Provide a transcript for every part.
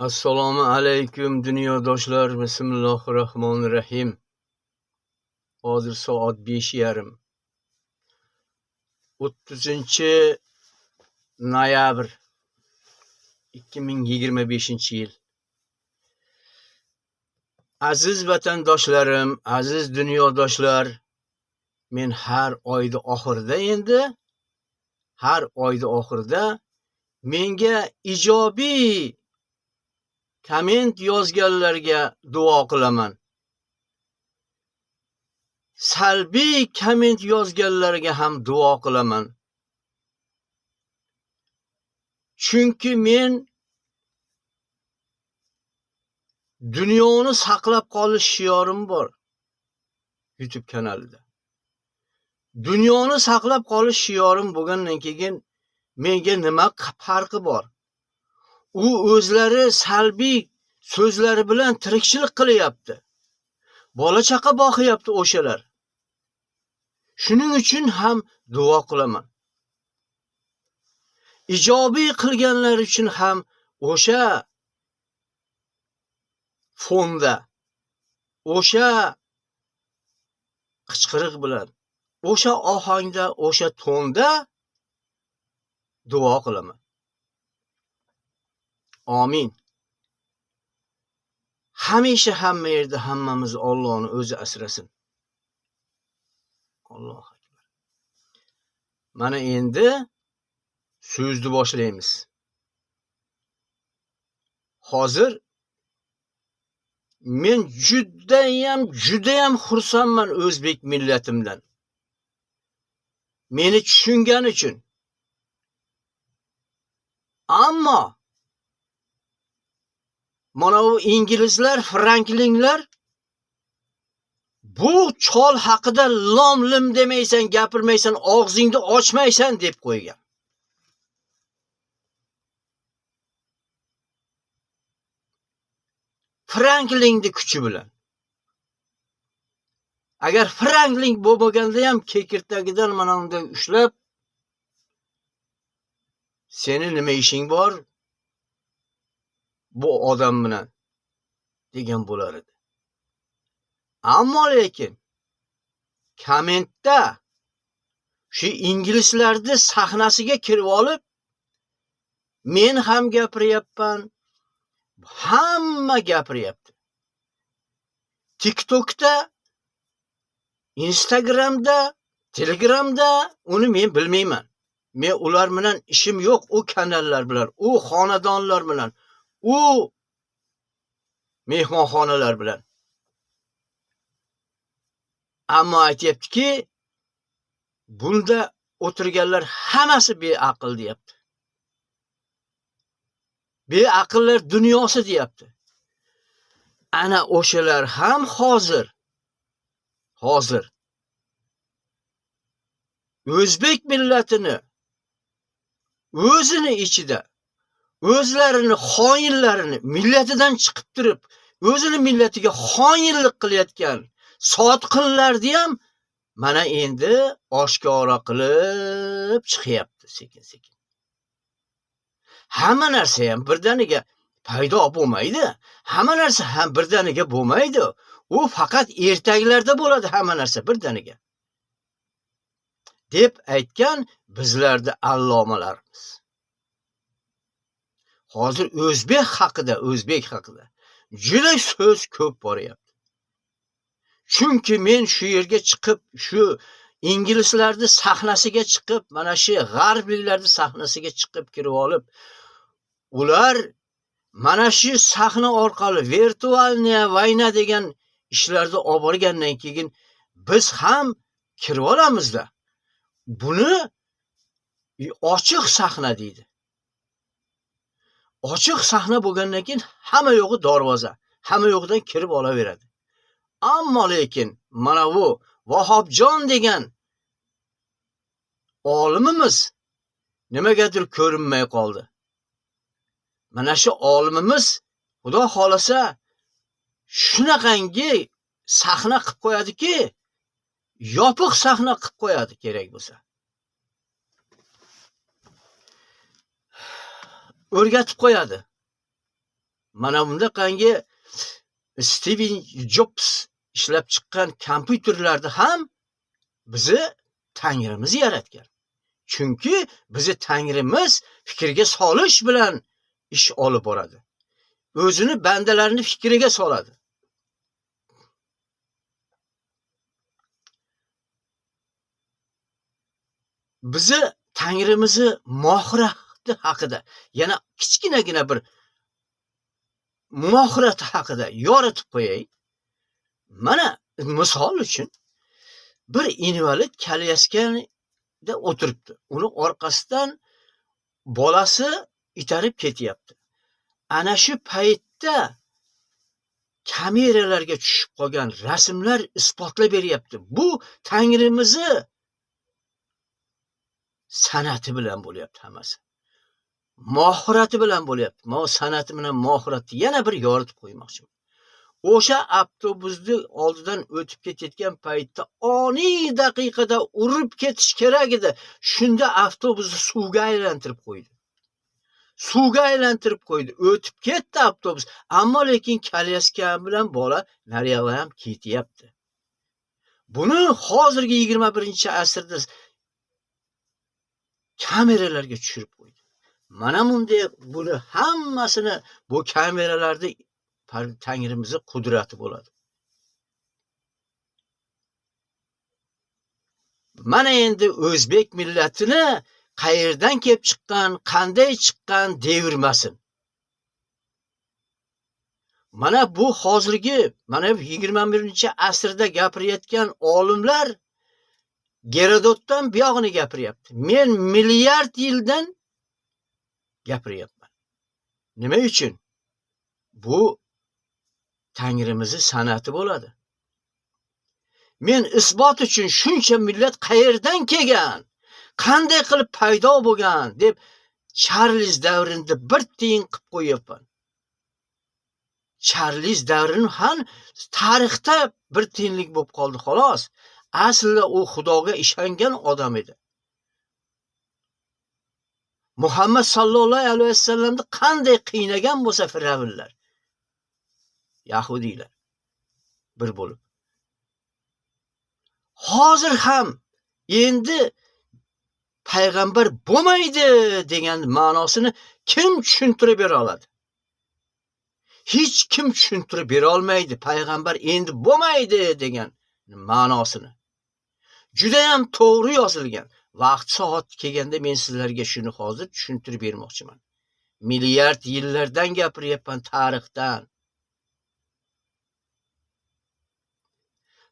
Assalomu alaykum dunyodoshlar. Bismillahirrohmanirrohim. Hozir soat 5:30. 30-noyabr 2025-yil. Aziz vatandoshlarim, aziz dunyodoshlar, men har oyda oxirida menga ijobiy komment yozganlarga duo qilaman. Salbiy komment yozganlarga ham duo qilaman. Chunki men dunyoni saqlab qolish shiorim bor YouTube kanalida. Dunyoni saqlab qolish shiorim bo'lgandan keyin menga nima farqi bor? U o'zlari salbiy so'zlari bilan tirikchilik qilyapti. Bola chaqa boqyapti o'shalar. Shuning uchun ham duo qilaman. Ijobiy qilganlar uchun ham o'sha fonda, o'sha qichqiriq bilan, o'sha ohangda, o'sha tonda duo qilaman. Amin. Hamisha hamma yerda hammamiz Allohni o'zi asrasin. Alloh akbar. Mana endi so'zni boshlaymiz. Hozir men judayam xursandman o'zbek millatimdan. Meni tushungan uchun. Ammo mana bu inglizlar, franklinlar bu chol haqida lom-lim demaysan, gapirmaysan, og'zingni ochmaysan deb qo'ygan. Franklingni kuchi bilan. Agar Franklin bo'lmaganda ham kekirtagidan mana unday ushlab, seni nima ishing bor bu odam bilan degan bo'lar edi. Ammo lekin kommentda shu inglizlarni sahnasiga kirib olib, men ham gapiryapman, hamma gapiryapti. TikTokda, Instagramda, Telegramda uni men bilmayman. Men ular bilan ishim yo'q, u kanallar bilan, u xonadonlar bilan, u mehmonxonalar bilan. Ammo aytayaptiki, bunda o'tirganlar hammasi beaql deyapti. Beaqllar dunyosi deyapti. Ana o'shalar ham hozir o'zbek millatini o'zini ichida o'zlarini xoinlarini millatidan chiqib turib, o'zini millatiga xoinlik qilayotgan sotqinlarni ham mana endi oshkora qilib chiqyapti sekin-sekin. Hamma narsa ham birdaniga paydo bo'lmaydi. Hamma narsa ham birdaniga bo'lmaydi. U faqat ertaklarda bo'ladi hamma narsa birdaniga. deb aytgan bizlarda allomalarimiz. Hozir o'zbek haqida juda so'z ko'p boryapti. Chunki men shu yerga chiqib, shu inglizlarni sahnasiga chiqib, mana shu g'arbliklarni sahnasiga chiqib kirib olib, ular mana shu sahna orqali virtualniya vayna degan ishlarni olib borgandan keyin biz ham kirib olamizda. Buni ochiq sahna deydi. Ochiq sahna bo'lgandan keyin hamma yo'g'i darvoza, hamma yo'qdan kirib olaveradi. Ammo lekin mana bu Vahobjon degan olimimiz nimagadir ko'rinmay qoldi. Mana shu olimimiz Xudo xolasa shunaqangi sahna qilib qo'yadiki, yopiq sahna qilib qo'yadi kerak bo'lsa. O'rgatib qo'yadi. Mana bundaqangi Steven Jobs ishlab chiqqan kompyuterlarni ham bizi Tangrimiz yaratgan. Chunki bizi Tangrimiz fikrga solish bilan ish olib boradi. O'zini bandalarini fikriga soladi. Bizi Tangrimizni mohirati haqida, yana kichkinagina bir mohirati haqida yoritib qo'yay. Mana misol uchun bir invalid kalyashkada o'tiribdi. Uni orqasidan bolasi itarib ketyapti. Ana shu paytda kameralarga tushib qolgan rasmlar isbotlab beryapti. Bu Tangrimizni san'ati bilan bo'lyapti hammasi. Mohirati bilan bo'lyapti. San'ati bilan mohirati yana bir yoritib qo'ymoqchiman. O'sha avtobusni oldidan o'tib ketayotgan paytda oniy daqiqada urib ketish kerak edi. Shunda avtobusni suvga aylantirib qo'ydi. Suvga aylantirib qo'ydi. O'tib ketdi avtobus. Ammo lekin kalyashka bilan bola nariyoqqa ham ketyapti. Buni hozirgi 21-asrda kameralarga tushirib qo'ydi. Mana bunday buni hammasini bu kameralarda Tangrimizning qudrati bo'ladi. Mana endi o'zbek millatini qayerdan kelib chiqqan, qanday chiqqan devirmasin. Mana bu hozirgi, mana 21-asrda gapirayotgan olimlar Gerodotdan buyog'ini gapiryapti. Men milliard yildan gapiryapman. Nima uchun? Bu Tangrimizning san'ati bo'ladi. Men isbot uchun shuncha millat qayerdan kelgan, qanday qilib paydo bo'lgan deb Charles Darwinni bir tiyin qilib qo'yapman. Charles Darwin ham tarixda bir tiyinlik bo'lib qoldi xolos. Aslida u Xudoga ishongan odam edi. Muhammad sallallohu alayhi vasallamni qanday qiynagan bo'lsa firavnlar, yahudiylar bir bo'lib. Hozir ham endi payg'ambar bo'lmaydi degan ma'nosini kim tushuntirib bera oladi? Hech kim tushuntirib bera olmaydi payg'ambar endi bo'lmaydi degan ma'nosini. Juda ham to'g'ri yozilgan. Vaqt soat kelganda men sizlarga shuni hozir tushuntirib bermoqchiman. Milliard yillardan gapiryapman, tarixdan.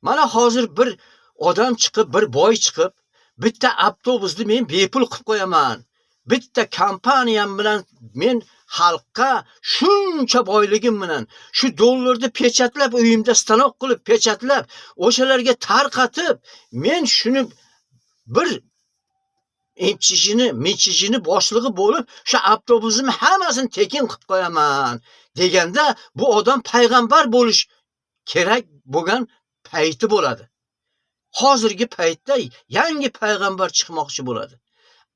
Mana hozir bir odam chiqib, bir boy chiqib, bitta avtobusni men bepul qilib qo'yaman. Bitta kompaniyam bilan men xalqqa shuncha boyligim bilan shu dollarni pechatlab, uyimda stanok qilib pechatlab, o'shalarga tarqatib, men shuni bir mechijini boshlig'i bo'lib, shu avtobusni hammasini tekin qilib qo'yaman deganda, bu odam payg'ambar bo'lish kerak bo'lgan payti bo'ladi. Hozirgi paytda yangi payg'ambar chiqmoqchi bo'ladi.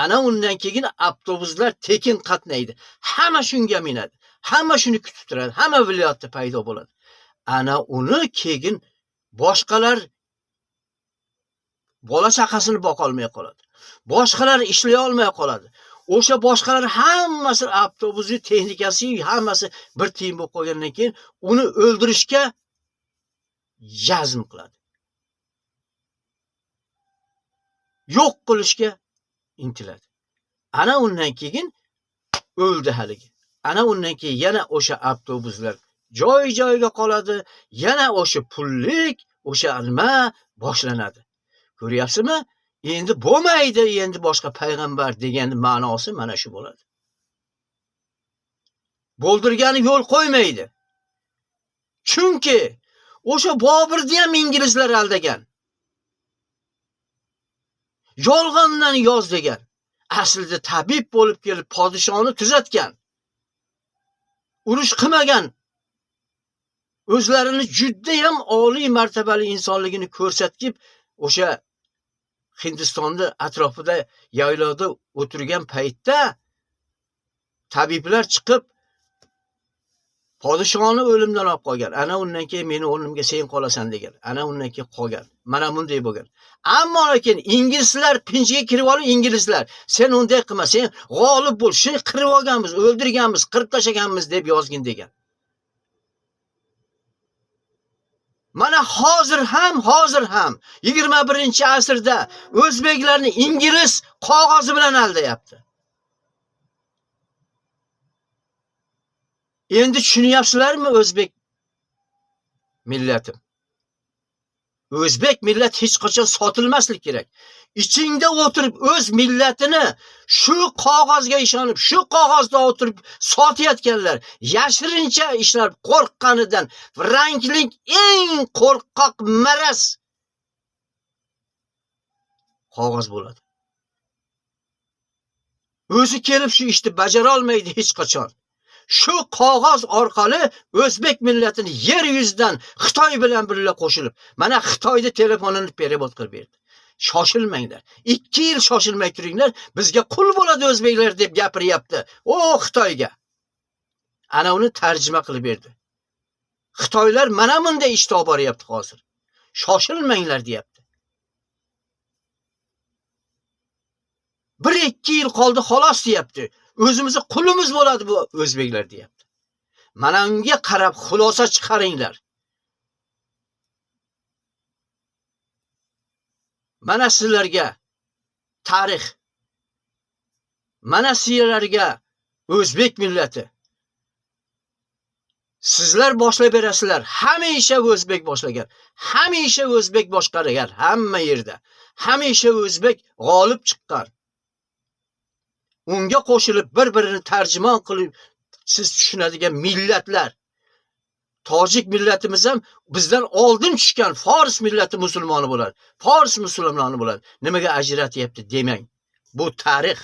Ana undan keyin avtobuslar tekin qatnaydi. Hamma shunga minadi. Hamma shuni kutib turadi. Hamma viloyatda paydo bo'ladi. Ana uni keyin boshqalar bola chaqasini boqa olmay qoladi. Boshqalar ishlay olmay qoladi. O'sha boshqalar hammasi avtobusni texnikasi hammasi bir tiyin bo'lib qolgandan keyin uni o'ldirishga jazm qiladi. Yo'q qilishga intiladi. Ana undan keyin o'ldi haligi. Ana undan keyin yana o'sha avtobuslar joy-joyiga qoladi. Yana o'sha pullik, o'sha nima boshlanadi. Ko'ryapsizmi? Endi bo'lmaydi, endi boshqa payg'ambar degan ma'nosi mana shu bo'ladi. Bo'ldirgani yo'l qo'ymaydi. Chunki o'sha Boburni ham inglizlar aldagan. Yolg'ondan yoz degan. Aslida tabib bo'lib kelib podishoni tuzatgan. Urush qilmagan. O'zlarini juda ham oliy martabali insonligini ko'rsatib, o'sha Hindistonda atrofida yaylovda o'tirgan paytda tabiblar chiqib Podishoni o'limdan olib qolgan. Ana undan keyin meni o'rnimga sen qolasan degan. Ana undan keyin qolgan. Mana bunday bo'lgan. Ammo lekin inglizlar pinjiga kirib olib, inglizlar sen unday qilma, sen g'olib bo'l, shuni qirib olganmiz, o'ldirganmiz, qirib tashlaganmiz deb yozgin degan. Mana hozir ham 21-asrda o'zbeklarni ingliz qog'ozi bilan aldayapti. Endi tushunyapsizlarmi o'zbek millatim? O'zbek millat hech qachon sotilmaslik kerak. Ichingda o'tirib o'z millatini shu qog'ozga ishonib, shu qog'ozda o'tirib sotayotganlar, yashirincha ishlar qo'rqqanidan franklik eng qo'rqoq maraz qog'oz bo'ladi. O'zi kelib shu ishni bajara olmaydi hech qachon. Shu qog'oz orqali o'zbek millatini yer yuzidan Xitoy bilan birga qo'shilib, mana Xitoyda telefonini perevod qilib berdi. Shoshilmanglar. 2 yil shoshilmay turinglar, bizga qul bo'ladi o'zbeklar deb gapiryapti. O Xitoyga. Ana uni tarjima qilib berdi. Xitoylar mana bunday ishni olib boryapti hozir. Shoshilmanglar deyapti. 1-2 yil qoldi xolos deyapti. O'zimizni qulimiz bo'ladi bu o'zbeklar deyapti. Mana unga qarab xulosa chiqaringlar. Mana sizlarga tarix, mana sizlarga o'zbek millati. Sizlar boshlab berasizlar. Hamisha o'zbek boshlagan, hamisha o'zbek boshqargan, hamma yerda. Hamisha o'zbek g'olib chiqqan. Unga qo'shilib bir-birini tarjimon qilib siz tushunadigan millatlar. Tojik millatimiz ham bizdan oldin tushgan Fors millati musulmoni bo'ladi. Fors musulmoni bo'ladi. Nimaga ajratyapti demang. Bu tarix.